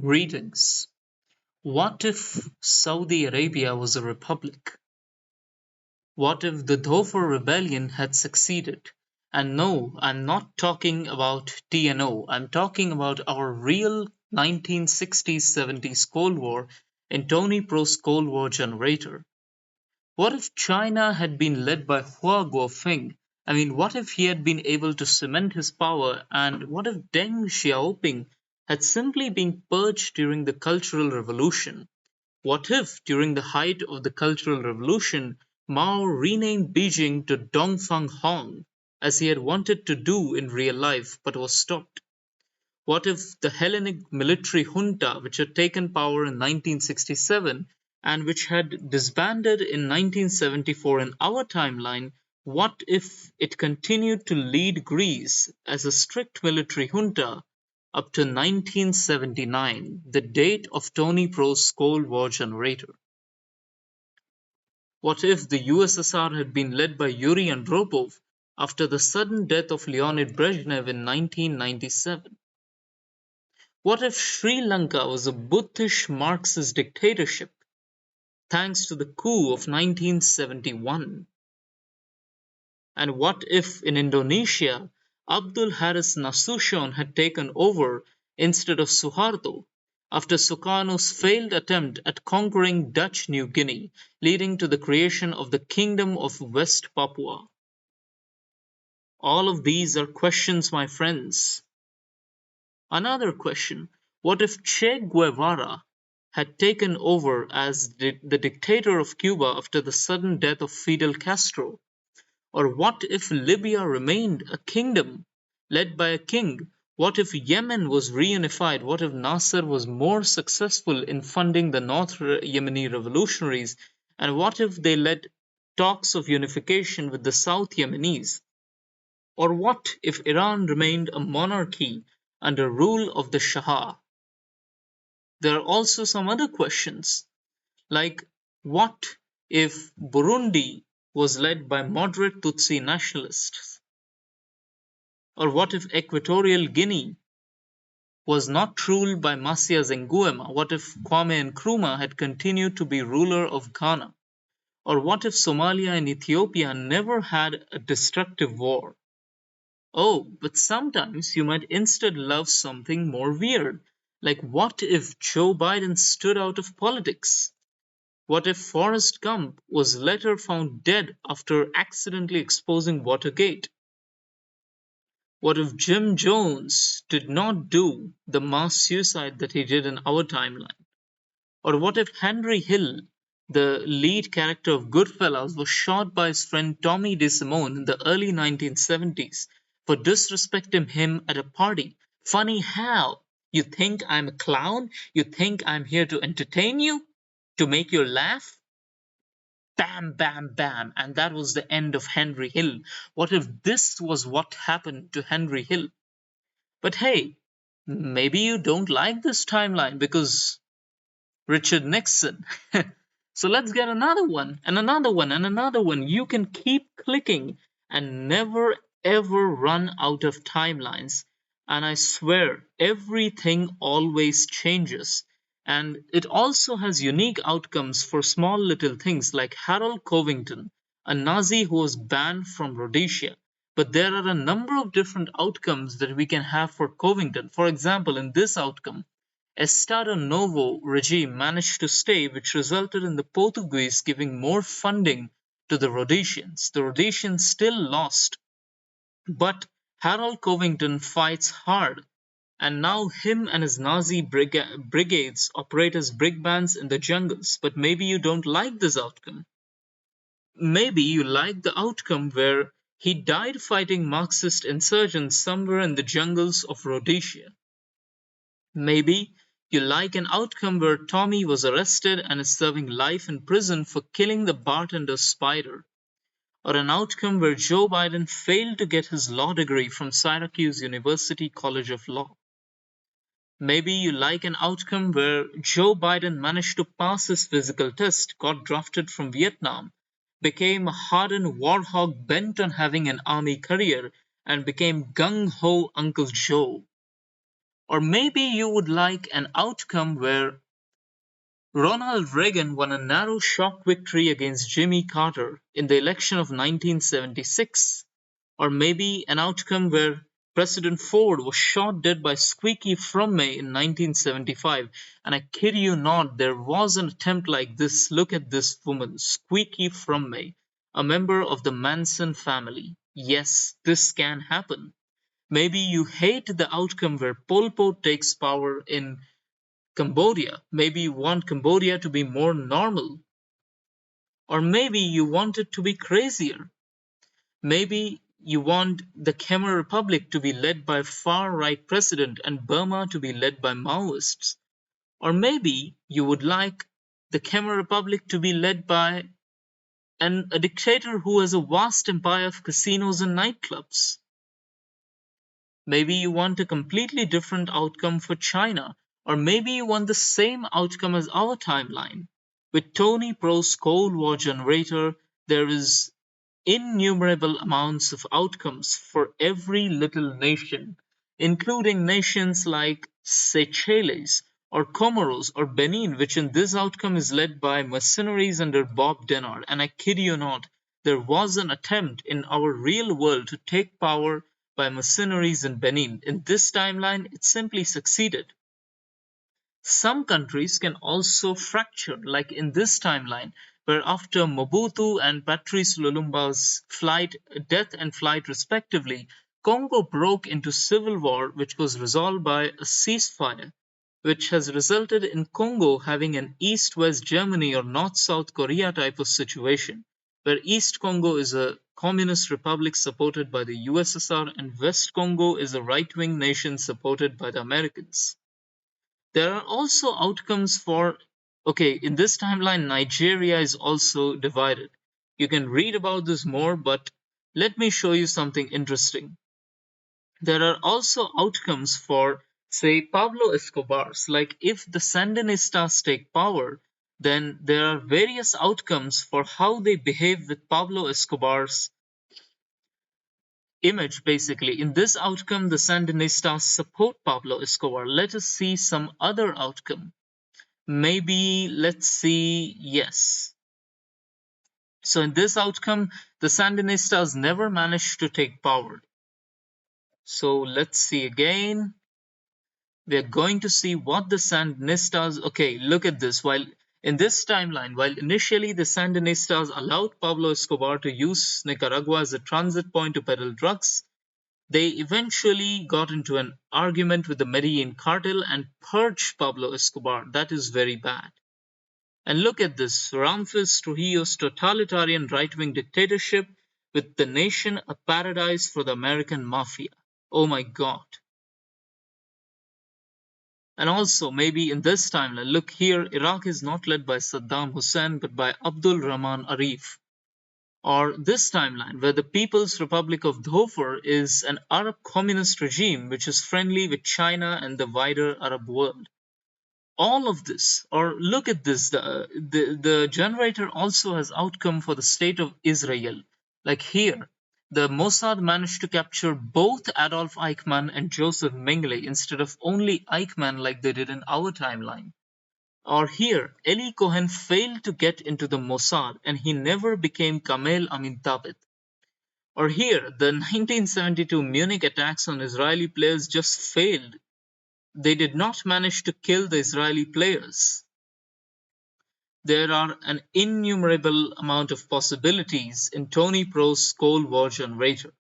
Greetings. What if Saudi Arabia was a republic? What if the Dhofar rebellion had succeeded? And no, I'm not talking about TNO. I'm talking about our real 1960s 70s Cold War in Tony Pro's Cold War generator. What if China had been led by Hua Guofeng? I mean, what if he had been able to cement his power? And what if Deng Xiaoping had simply been purged during the Cultural Revolution? What if, during the height of the Cultural Revolution, Mao renamed Beijing to Dongfang Hong, as he had wanted to do in real life but was stopped? What if the Hellenic military junta, which had taken power in 1967 and which had disbanded in 1974 in our timeline, what if it continued to lead Greece as a strict military junta up to 1979, the date of Tony Pro's Cold War generator? What if the USSR had been led by Yuri Andropov after the sudden death of Leonid Brezhnev in 1997? What if Sri Lanka was a Buddhist Marxist dictatorship thanks to the coup of 1971? And what if in Indonesia, Abdul Haris Nasution had taken over instead of Suharto after Sukarno's failed attempt at conquering Dutch New Guinea, leading to the creation of the Kingdom of West Papua? All of these are questions, my friends. Another question: what if Che Guevara had taken over as the dictator of Cuba after the sudden death of Fidel Castro? Or what if Libya remained a kingdom led by a king? What if Yemen was reunified? What if Nasser was more successful in funding the North Yemeni revolutionaries? And what if they led talks of unification with the South Yemenis? Or what if Iran remained a monarchy under rule of the Shah? There are also some other questions, like what if Burundi was led by moderate Tutsi nationalists? Or what if Equatorial Guinea was not ruled by Masias Nguema? What if Kwame Nkrumah had continued to be ruler of Ghana? Or what if Somalia and Ethiopia never had a destructive war? Oh, but sometimes you might instead love something more weird. Like, what if Joe Biden stood out of politics? What if Forrest Gump was later found dead after accidentally exposing Watergate? What if Jim Jones did not do the mass suicide that he did in our timeline? Or what if Henry Hill, the lead character of Goodfellas, was shot by his friend Tommy DeSimone in the early 1970s for disrespecting him at a party? Funny how? You think I'm a clown? You think I'm here to entertain you? To make you laugh? Bam, bam, bam. And that was the end of Henry Hill. What if this was what happened to Henry Hill? But hey, maybe you don't like this timeline because Richard Nixon. So let's get another one, and another one, and another one. You can keep clicking and never ever run out of timelines. And I swear, everything always changes. And it also has unique outcomes for small little things like Harold Covington, a Nazi who was banned from Rhodesia. But there are a number of different outcomes that we can have for Covington. For example, in this outcome, Estado Novo regime managed to stay, which resulted in the Portuguese giving more funding to the Rhodesians. The Rhodesians still lost, but Harold Covington fights hard, and now him and his Nazi brigades operate as brig bands in the jungles. But maybe you don't like this outcome. Maybe you like the outcome where he died fighting Marxist insurgents somewhere in the jungles of Rhodesia. Maybe you like an outcome where Tommy was arrested and is serving life in prison for killing the bartender Spider. Or an outcome where Joe Biden failed to get his law degree from Syracuse University College of Law. Maybe you like an outcome where Joe Biden managed to pass his physical test, got drafted from Vietnam, became a hardened war hog bent on having an army career, and became gung ho Uncle Joe. Or maybe you would like an outcome where Ronald Reagan won a narrow shock victory against Jimmy Carter in the election of 1976. Or maybe an outcome where President Ford was shot dead by Squeaky Fromme in 1975. And I kid you not, there was an attempt like this. Look at this woman, Squeaky Fromme, a member of the Manson family. Yes, this can happen. Maybe you hate the outcome where Pol Pot takes power in Cambodia. Maybe you want Cambodia to be more normal. Or maybe you want it to be crazier. Maybe you want the Khmer Republic to be led by a far right president and Burma to be led by Maoists. Or maybe you would like the Khmer Republic to be led by a dictator who has a vast empire of casinos and nightclubs. Maybe you want a completely different outcome for China, or maybe you want the same outcome as our timeline. With Tony Pro's Cold War generator, there is innumerable amounts of outcomes for every little nation, including nations like Seychelles or Comoros or Benin, which in this outcome is led by mercenaries under Bob Denard. And I kid you not, there was an attempt in our real world to take power by mercenaries in Benin. In this timeline, it simply succeeded. Some countries can also fracture, like in this timeline, where after Mobutu and Patrice Lumumba's death and flight respectively, Congo broke into civil war which was resolved by a ceasefire, which has resulted in Congo having an East-West Germany or North-South Korea type of situation, where East Congo is a communist republic supported by the USSR and West Congo is a right-wing nation supported by the Americans. There are also outcomes for, okay, in this timeline, Nigeria is also divided. You can read about this more, but let me show you something interesting. There are also outcomes for, say, Pablo Escobar's. Like if the Sandinistas take power, then there are various outcomes for how they behave with Pablo Escobar's image, basically. In this outcome, the Sandinistas support Pablo Escobar. Let us see some other outcome. Maybe, let's see, yes. So in this outcome, the Sandinistas never managed to take power. So let's see again. We're going to see what the Sandinistas. Okay, look at this. While in this timeline, while initially the Sandinistas allowed Pablo Escobar to use Nicaragua as a transit point to peddle drugs, they eventually got into an argument with the Medellin cartel and purged Pablo Escobar. That is very bad. And look at this, Ramfis Trujillo's totalitarian right-wing dictatorship with the nation a paradise for the American mafia. Oh my god. And also, maybe in this timeline, look here, Iraq is not led by Saddam Hussein but by Abdul Rahman Arif. Or this timeline, where the People's Republic of Dhofar is an Arab communist regime which is friendly with China and the wider Arab world. All of this, or look at this, the generator also has outcome for the state of Israel. Like here, the Mossad managed to capture both Adolf Eichmann and Joseph Mengele instead of only Eichmann like they did in our timeline. Or here, Eli Cohen failed to get into the Mossad and he never became Kamel Amin Tabet. Or here, the 1972 Munich attacks on Israeli players just failed. They did not manage to kill the Israeli players. There are an innumerable amount of possibilities in Tony Pro's Cold War generator.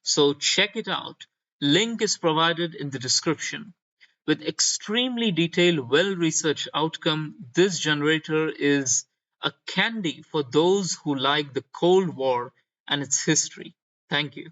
So check it out. Link is provided in the description. With extremely detailed, well-researched outcome, this generator is a candy for those who like the Cold War and its history. Thank you.